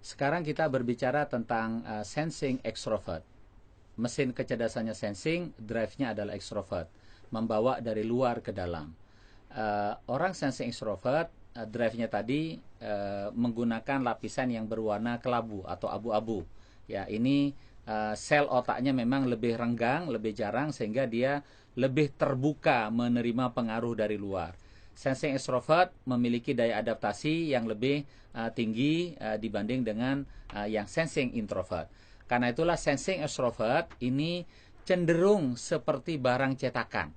Sekarang kita berbicara tentang sensing extrovert. Mesin kecerdasannya sensing, drive-nya adalah extrovert, membawa dari luar ke dalam. Orang sensing extrovert, drive-nya tadi menggunakan lapisan yang berwarna kelabu atau abu-abu. Ya, ini sel otaknya memang lebih renggang, lebih jarang, sehingga dia lebih terbuka menerima pengaruh dari luar. Sensing extrovert memiliki daya adaptasi yang lebih tinggi dibanding dengan yang sensing introvert. Karena itulah sensing extrovert ini cenderung seperti barang cetakan.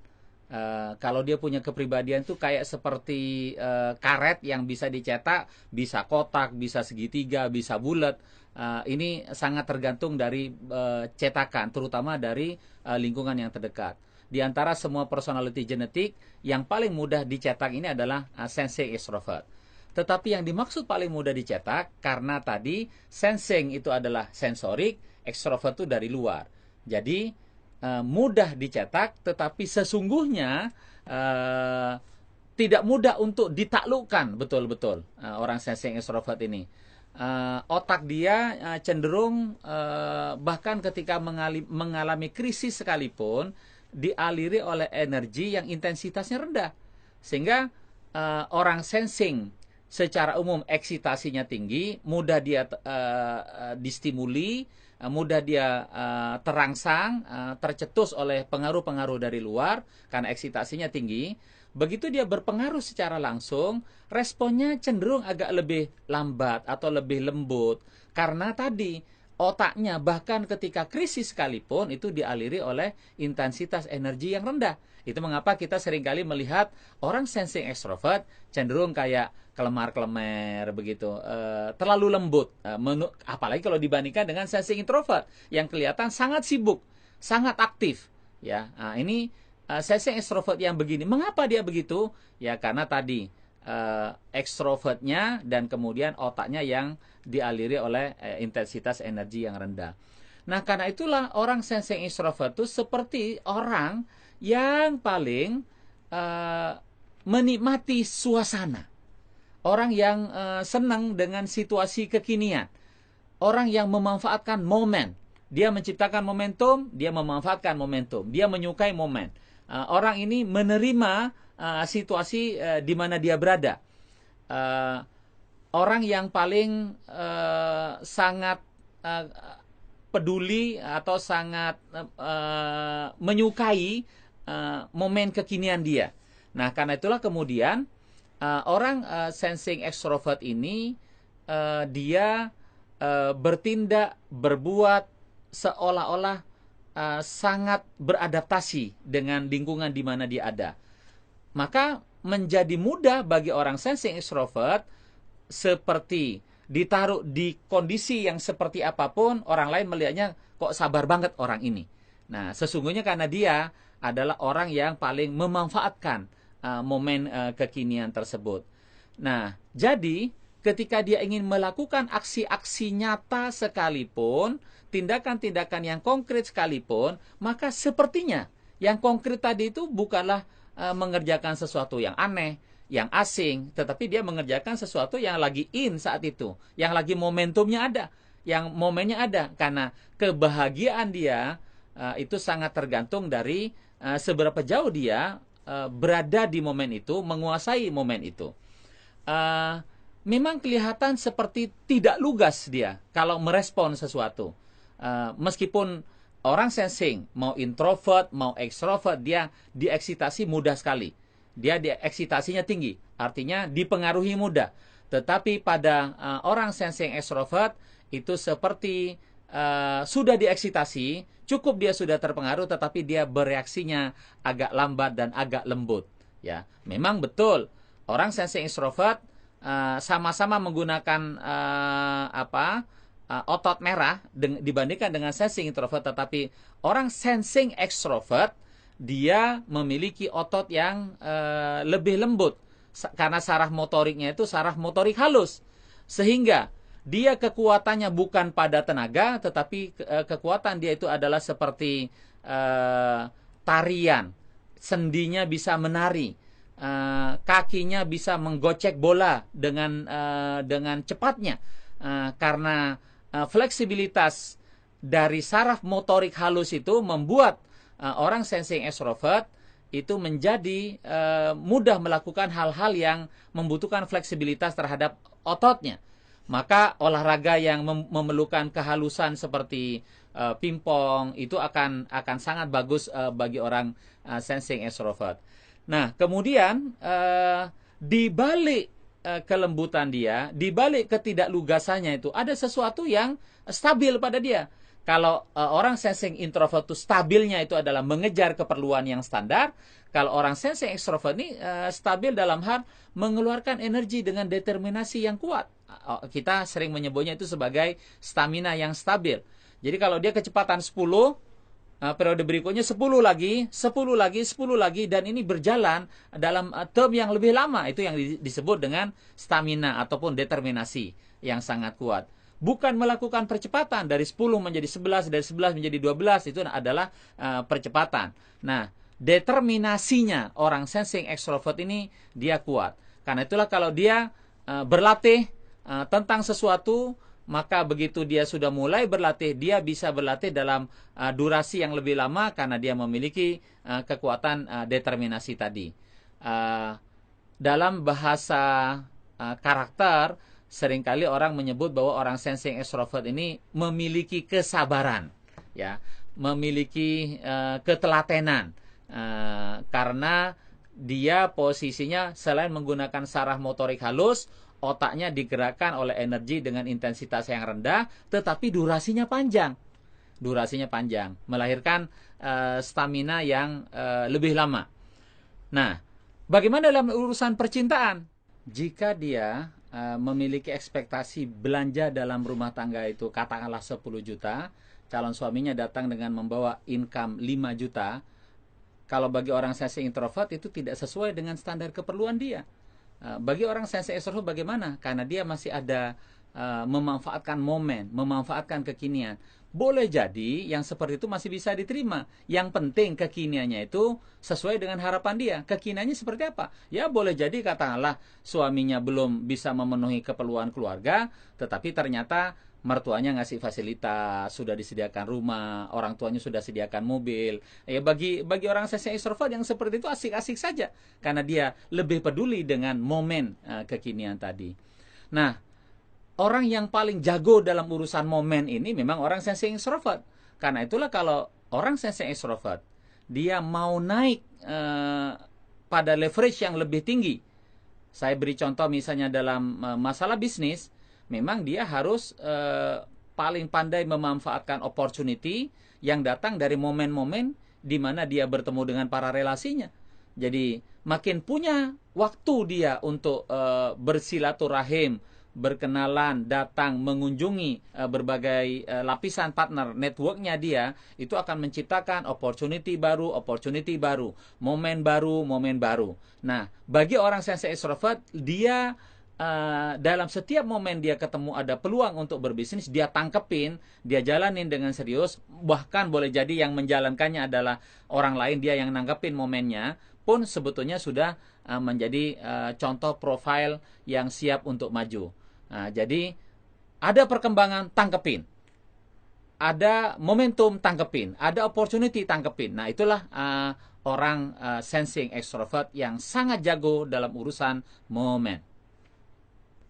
Kalau dia punya kepribadian tuh kayak seperti karet yang bisa dicetak, bisa kotak, bisa segitiga, bisa bulat. Ini sangat tergantung dari cetakan, terutama dari lingkungan yang terdekat. Di antara semua personality genetik, yang paling mudah dicetak ini adalah sensing extrovert. Tetapi yang dimaksud paling mudah dicetak, karena tadi sensing itu adalah sensorik, extrovert itu dari luar. Jadi mudah dicetak, tetapi sesungguhnya tidak mudah untuk ditaklukkan betul-betul orang sensing extrovert ini. Otak dia cenderung bahkan ketika mengalami krisis sekalipun dialiri oleh energi yang intensitasnya rendah, sehingga orang sensing secara umum eksitasinya tinggi, mudah dia distimuli, mudah dia terangsang, tercetus oleh pengaruh-pengaruh dari luar karena eksitasinya tinggi. Begitu dia berpengaruh secara langsung, responnya cenderung agak lebih lambat atau lebih lembut, karena tadi otaknya bahkan ketika krisis sekalipun itu dialiri oleh intensitas energi yang rendah. Itu mengapa kita seringkali melihat orang sensing extrovert cenderung kayak kelemar-kelemer begitu, terlalu lembut, apalagi kalau dibandingkan dengan sensing introvert yang kelihatan sangat sibuk, sangat aktif. Ya, ini sensing extrovert yang begini. Mengapa dia begitu? Ya karena tadi ekstrovertnya dan kemudian otaknya yang dialiri oleh intensitas energi yang rendah. Nah, karena itulah orang sensing extrovert itu seperti orang yang paling menikmati suasana. Orang yang senang dengan situasi kekinian. Orang yang memanfaatkan momen. Dia menciptakan momentum, dia memanfaatkan momentum. Dia menyukai momen. Orang ini menerima situasi di mana dia berada. Orang yang paling sangat peduli atau sangat menyukai momen kekinian dia. Nah, karena itulah kemudian orang sensing extrovert ini dia bertindak, berbuat seolah-olah sangat beradaptasi dengan lingkungan di mana dia ada. Maka menjadi mudah bagi orang sensing extrovert seperti ditaruh di kondisi yang seperti apapun, orang lain melihatnya kok sabar banget orang ini. Nah, sesungguhnya karena dia adalah orang yang paling memanfaatkan momen kekinian tersebut. Nah, jadi ketika dia ingin melakukan aksi-aksi nyata sekalipun, tindakan-tindakan yang konkret sekalipun, maka sepertinya yang konkret tadi itu bukanlah mengerjakan sesuatu yang aneh, yang asing, tetapi dia mengerjakan sesuatu yang lagi in saat itu, yang lagi momentumnya ada, yang momennya ada, karena kebahagiaan dia itu sangat tergantung dari seberapa jauh dia berada di momen itu, menguasai momen itu. Memang kelihatan seperti tidak lugas dia kalau merespon sesuatu. Meskipun orang sensing, mau introvert, mau extrovert, dia dieksitasi mudah sekali. Dia dieksitasinya tinggi, artinya dipengaruhi mudah. Tetapi pada orang sensing extrovert, itu seperti sudah dieksitasi, cukup dia sudah terpengaruh, tetapi dia bereaksinya agak lambat dan agak lembut. Ya, memang betul orang sensing extrovert sama-sama menggunakan otot merah dibandingkan dengan sensing introvert, tetapi orang sensing extrovert dia memiliki otot yang lebih lembut karena saraf motoriknya itu saraf motorik halus, sehingga dia kekuatannya bukan pada tenaga, tetapi kekuatan dia itu adalah seperti tarian. Sendinya bisa menari, kakinya bisa menggocek bola dengan cepatnya. karena fleksibilitas dari saraf motorik halus itu membuat orang sensing extrovert itu menjadi mudah melakukan hal-hal yang membutuhkan fleksibilitas terhadap ototnya. Maka olahraga yang memerlukan kehalusan seperti pingpong itu akan sangat bagus bagi orang sensing extrovert. Nah, kemudian di balik kelembutan dia, di balik ketidaklugasannya itu ada sesuatu yang stabil pada dia. Kalau orang sensing introvert itu stabilnya itu adalah mengejar keperluan yang standar. Kalau orang sensing extrovert ini stabil dalam hal mengeluarkan energi dengan determinasi yang kuat. Kita sering menyebutnya itu sebagai stamina yang stabil. Jadi kalau dia kecepatan 10, periode berikutnya 10 lagi, 10 lagi, 10 lagi, dan ini berjalan dalam term yang lebih lama. Itu yang disebut dengan stamina ataupun determinasi yang sangat kuat. Bukan melakukan percepatan dari 10 menjadi 11, dari 11 menjadi 12, itu adalah percepatan. Nah, determinasinya orang sensing extrovert ini dia kuat. Karena itulah kalau dia berlatih tentang sesuatu, maka begitu dia sudah mulai berlatih, dia bisa berlatih dalam durasi yang lebih lama karena dia memiliki kekuatan determinasi tadi. Dalam bahasa karakter, seringkali orang menyebut bahwa orang sensing extrovert ini memiliki kesabaran, ya, memiliki ketelatenan, karena dia posisinya selain menggunakan saraf motorik halus, otaknya digerakkan oleh energi dengan intensitas yang rendah, tetapi durasinya panjang. Durasinya panjang, melahirkan stamina yang lebih lama. Nah, bagaimana dalam urusan percintaan? Jika dia memiliki ekspektasi belanja dalam rumah tangga itu katakanlah 10 juta, calon suaminya datang dengan membawa income 5 juta, kalau bagi orang sensing introvert itu tidak sesuai dengan standar keperluan dia. Bagi orang sensing extrovert bagaimana? Karena dia masih ada memanfaatkan momen, memanfaatkan kekinian. Boleh jadi yang seperti itu masih bisa diterima. Yang penting kekiniannya itu sesuai dengan harapan dia. Kekiniannya seperti apa? Ya boleh jadi katakanlah suaminya belum bisa memenuhi keperluan keluarga, tetapi ternyata mertuanya ngasih fasilitas, sudah disediakan rumah, orang tuanya sudah sediakan mobil. Ya bagi orang sensing extrovert yang seperti itu asik-asik saja karena dia lebih peduli dengan momen kekinian tadi. Nah, orang yang paling jago dalam urusan momen ini memang orang sensing extrovert. Karena itulah kalau orang sensing extrovert dia mau naik pada leverage yang lebih tinggi. Saya beri contoh misalnya dalam masalah bisnis, memang dia harus paling pandai memanfaatkan opportunity yang datang dari momen-momen di mana dia bertemu dengan para relasinya. Jadi makin punya waktu dia untuk bersilaturahim, berkenalan, datang, mengunjungi berbagai lapisan partner, networknya dia, itu akan menciptakan opportunity baru, momen baru. Nah, bagi orang sensing extrovert, dia dalam setiap momen dia ketemu ada peluang untuk berbisnis, dia tangkepin, dia jalanin dengan serius, bahkan boleh jadi yang menjalankannya adalah orang lain, dia yang nangkepin momennya, pun sebetulnya sudah menjadi contoh profil yang siap untuk maju. Nah, jadi ada perkembangan, tangkepin. Ada momentum, tangkepin. Ada opportunity, tangkepin. Nah, itulah orang sensing extrovert yang sangat jago dalam urusan momen.